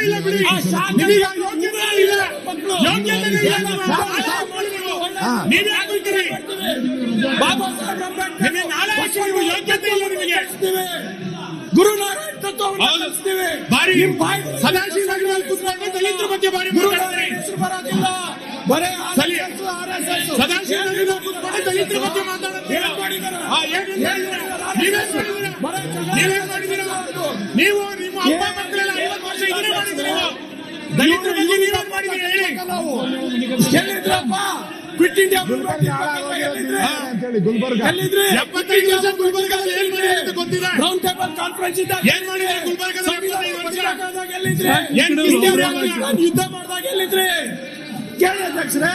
ಇಲ್ಲ ಬಿಡಿ. ನಿಮಗೆ ಯೋಗ್ಯತೆ ಇಲ್ಲ, ಯೋಗ್ಯತೆ ನೀವೇ ಆಗ್ಬಿಡ್ತೀರಿ. ಬಾಬಾ ಸಾಹೇಬ್ ಅಂಬೇಡ್ಕರ್ ನಿಮಗೆ ನಾಳೆ ನೀವು ಯೋಗ್ಯತೆ ಇಲ್ಲ. ನಿಮಗೆ ಗುರುನಾರಾಯಣ್ ತತ್ವವನ್ನು ಕಲಿಸ್ತೀವಿ. ಬಾರಿ ಸದಾಶಿವ ಕೂತ್ಕೊಂಡು ದಲಿತರ ಬಗ್ಗೆ ಬಾರಿ ಮಾತಾಡ್ತೀರಿ. ಬರೋದಿಲ್ಲ ಬರೇ ಸದಾಶಿವ ಕೂತ್ಕೊಂಡು ದಲಿತರ ಬಗ್ಗೆ ಮಾತಾಡ್ತೀರಿ. ನೀವೇನ್ ಮಾಡಿದ್ದೀರಾ? ನೀವು ನಿಮ್ಮ ಅಪ್ಪ ಮಕ್ಕಳೆಲ್ಲ 50 ವರ್ಷ ಇದನ್ನೇ ಮಾಡಿದ್ದೀರಿ. ದಲಿತರ ಬಗ್ಗೆ ನೀವೇನ್ ಮಾಡಿದ್ದೀರಿ ಹೇಳಿ. ಎಲ್ಲಿದ್ರಪ್ಪ? ಕ್ವಿಟ್ ಇಂಡಿಯಾ ಗುಲ್ಬರ್ಗ 75 ವರ್ಷ ಗುಲ್ಬರ್ಗದಲ್ಲಿ ಏನ್ ಮಾಡಿದ್ರಿ ಅಂತ ಗೊತ್ತಿಲ್ಲ. ರೌಂಡ್ ಟೇಬಲ್ ಕಾನ್ಫರೆನ್ಸ್ ಇದ್ದಾಗ ಏನ್ ಮಾಡಿದ್ರಿ? ಗುಲ್ಬರ್ಗದಲ್ಲಿ ಯುದ್ಧ ಮಾಡಿದಾಗ ಎಲ್ಲಿದ್ರಿ? ಕೇಳಿ ಅಧ್ಯಕ್ಷರೇ,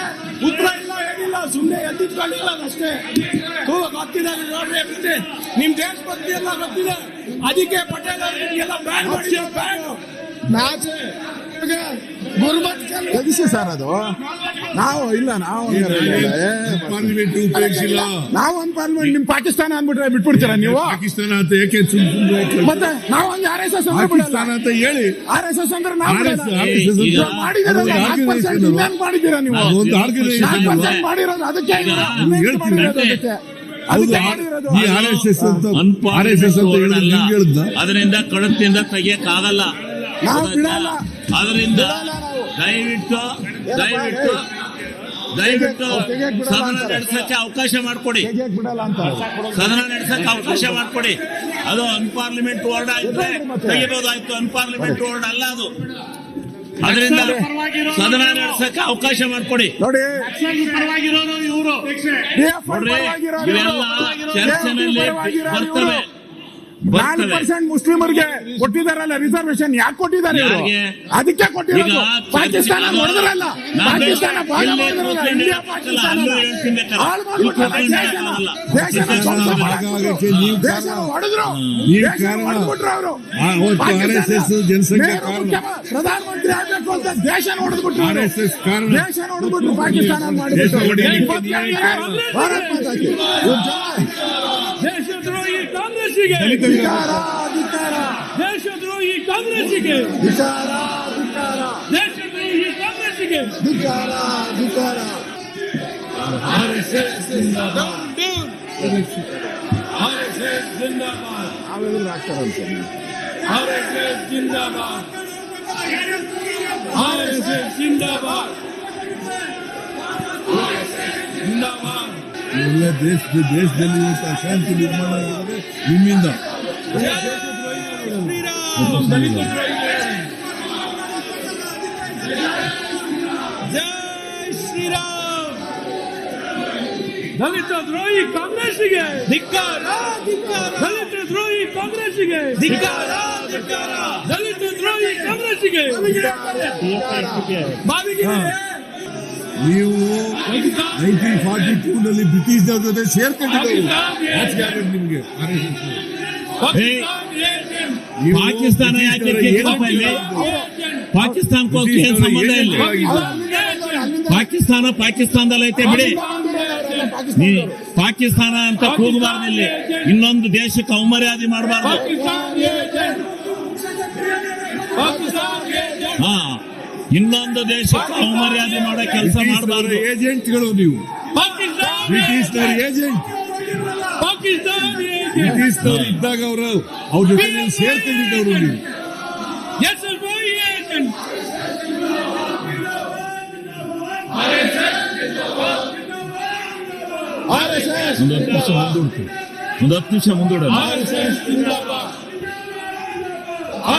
ಉತ್ತರ ಇಲ್ಲ, ಏನಿಲ್ಲ, ಸುಮ್ಮನೆ ಎದ್ದಿಟ್ಕೊಂಡಿಲ್ಲ ಅಷ್ಟೇ. ಗೊತ್ತಿದೆ ನೋಡ್ರಿ, ನಿಮ್ ದೇಶಭಕ್ತಿ ಎಲ್ಲ ಗೊತ್ತಿದೆ. ಅದಕ್ಕೆ ಪಟೇಲ್ ಅವರಿಗೆಲ್ಲ ಬ್ಯಾನ್ ಮಾಡಿದ್ರು. ತೆಗಿಸಿ ಸರ್, ಅದು ನಾವು ಇಲ್ಲ, ನಾವು ಪಾರ್ಲಿಮೆಂಟ್ ಉಪಯೋಗಿಸಿಲ್ಲ. ನಾವು ಒಂದು ಪಾರ್ಲಿಮೆಂಟ್ ನಿಮ್ ಪಾಕಿಸ್ತಾನ ಅಂದ್ಬಿಟ್ರೆ ಬಿಟ್ಬಿಡ್ತೀರಾ ನೀವು? ಪಾಕಿಸ್ತಾನ ಅಂತ ಯಾಕೆ ಮತ್ತೆ ನಾವು ಒಂದು RSS ಪಾಕಿಸ್ತಾನ ಅಂತ ಹೇಳಿ RSS ಅಂದ್ರೆ ನಾವು ಮಾಡಿದ್ದೀರಾ ನೀವು? ಒಂದು ಆರ್ಗನೈಸೇಷನ್ ಮಾಡಿರೋದು ಅದಕ್ಕೆ ಈ RSS ಅಂತ ಅದರಿಂದ ಕಡತದಿಂದ ತೆಗಿಯಕ್ಕಾಗಲ್ಲ. ನಾವು ಬಿಡಲ್ಲ. ಅದರಿಂದ ದಯವಿಟ್ಟು ಸದನ ನಡೆಸಕ್ಕೆ ಅವಕಾಶ ಮಾಡಿಕೊಡಿ. ಸದನ ನಡೆಸಕ್ಕೆ ಅವಕಾಶ ಮಾಡಿಕೊಡಿ. ಅದು ಅನ್ಪಾರ್ಲಿಮೆಂಟ್ ವರ್ಡ್ ಆಯ್ತು, ತೆಗಿಬಹುದಾಯ್ತು. ಅನ್ಪಾರ್ಲಿಮೆಂಟ್ ವರ್ಡ್ ಅಲ್ಲ ಅದು. ಅದರಿಂದ ಸದನ ನಡೆಸಕ್ಕೆ ಅವಕಾಶ ಮಾಡಿಕೊಡಿ. ನೋಡಿ, ನೋಡ್ರಿ, ಇವೆಲ್ಲ ಚರ್ಚೆನಲ್ಲಿ ಬರ್ತವೆ. 4% ಮುಸ್ಲಿಮರಿಗೆ ಕೊಟ್ಟಿದಾರಲ್ಲ ರಿಸರ್ವೇಶನ್. ಯಾಕೆ ಕೊಟ್ಟಿದ್ದಾರೆ? ಅದಕ್ಕೆ ಕೊಟ್ಟಿರೋದು. ಪಾಕಿಸ್ತಾನ ನೋಡಿದ್ರಲ್ಲ, ಪಾಕಿಸ್ತಾನ ಇಂಡಿಯಾ ಪಾಕಿಸ್ತಾನ ಪ್ರಧಾನಮಂತ್ರಿ ಆಗ್ಬೇಕು ಅಂತ ದೇಶ ನೋಡಿದ್ಬಿಟ್ರು. ದೇಶ ನೋಡಿದ್ಬಿಟ್ರು ಪಾಕಿಸ್ತಾನ ಮಾಡಿಬಿಟ್ಟು. ಭಾರತ್ ಮಾತಾ ಕಿ ದೇಶದ್ರೋಹಿ ಕಾಂಗ್ರೆಸ್ಸಿಗೆ ದೇಶದ್ರೋಹಿ ಕಾಂಗ್ರೆಸ್ಸಿಗೆ ದೇಶದ್ರೋಹಿ ಕಾಂಗ್ರೆಸ್ಸಿಗೆ RSS ಜಿಂದಾಬಾದ್. RSS ಜಿಂದಾಬಾದ್. RSS ಜಿಂದಾಬಾದ್. RSS ಜಿಂದಾಬಾದ್. ಜಿಂದಾಬಾದ್. ಎಲ್ಲ ದೇಶದಲ್ಲಿ ಅಶಾಂತಿ ನಿರ್ಮಾಣ ಆಗಿದೆ ನಿಮ್ಮಿಂದ. ಜೈ ಶ್ರೀರಾಮ್. ದಲಿತ ದ್ರೋಹಿ ಕಾಂಗ್ರೆಸ್ಸಿಗೆ ಧಿಕ್ಕಾರ. ದಲಿತ ದ್ರೋಹಿ ಕಾಂಗ್ರೆಸ್ಸಿಗೆ ಧಿಕ್ಕಾರ. ದಲಿತ ದ್ರೋಹಿ ಕಾಂಗ್ರೆಸ್ಸಿಗೆ ನೀವು 1942 ಬ್ರಿಟಿಷ್ ಜೊತೆ ಸೇರ್ಕೊಂಡಿದ್ದವರು. ನಿಮ್ಗೆ ಪಾಕಿಸ್ತಾನ ಯಾಕೆ ಪಾಕಿಸ್ತಾನಕ್ಕೂ ಏನು ಸಂಬಂಧ ಇಲ್ಲ. ಪಾಕಿಸ್ತಾನದಲ್ಲಿ ಐತೆ ಬಿಡಿ. ಪಾಕಿಸ್ತಾನ ಅಂತ ಕೂಗಬಾರ್ದು. ಇಲ್ಲಿ ಇನ್ನೊಂದು ದೇಶಕ್ಕೆ ಅವಮರ್ಯಾದೆ ಮಾಡಬಾರ್ದು. ಇನ್ನೊಂದು ದೇಶಕ್ಕೆ ಅವಮರ್ಯಾದೆ ಮಾಡೋ ಕೆಲಸ ಮಾಡಬಾರ್ದು. ಏಜೆಂಟ್ಗಳು ನೀವು, ಬ್ರಿಟಿಷ್ನವ್ರ ಏಜೆಂಟ್. ಬ್ರಿಟಿಷ್ನವ್ರು ಇದ್ದಾಗ ಅವ್ರ ಜೊತೆ ಸೇರ್ಕೊಂಡಿದ್ದವರು ನೀವು. ಒಂದು 10 ನಿಮಿಷ ಮುಂದೂಡ.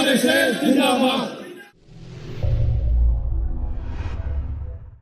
RSS ಜಿಂದಾಬಾದ್.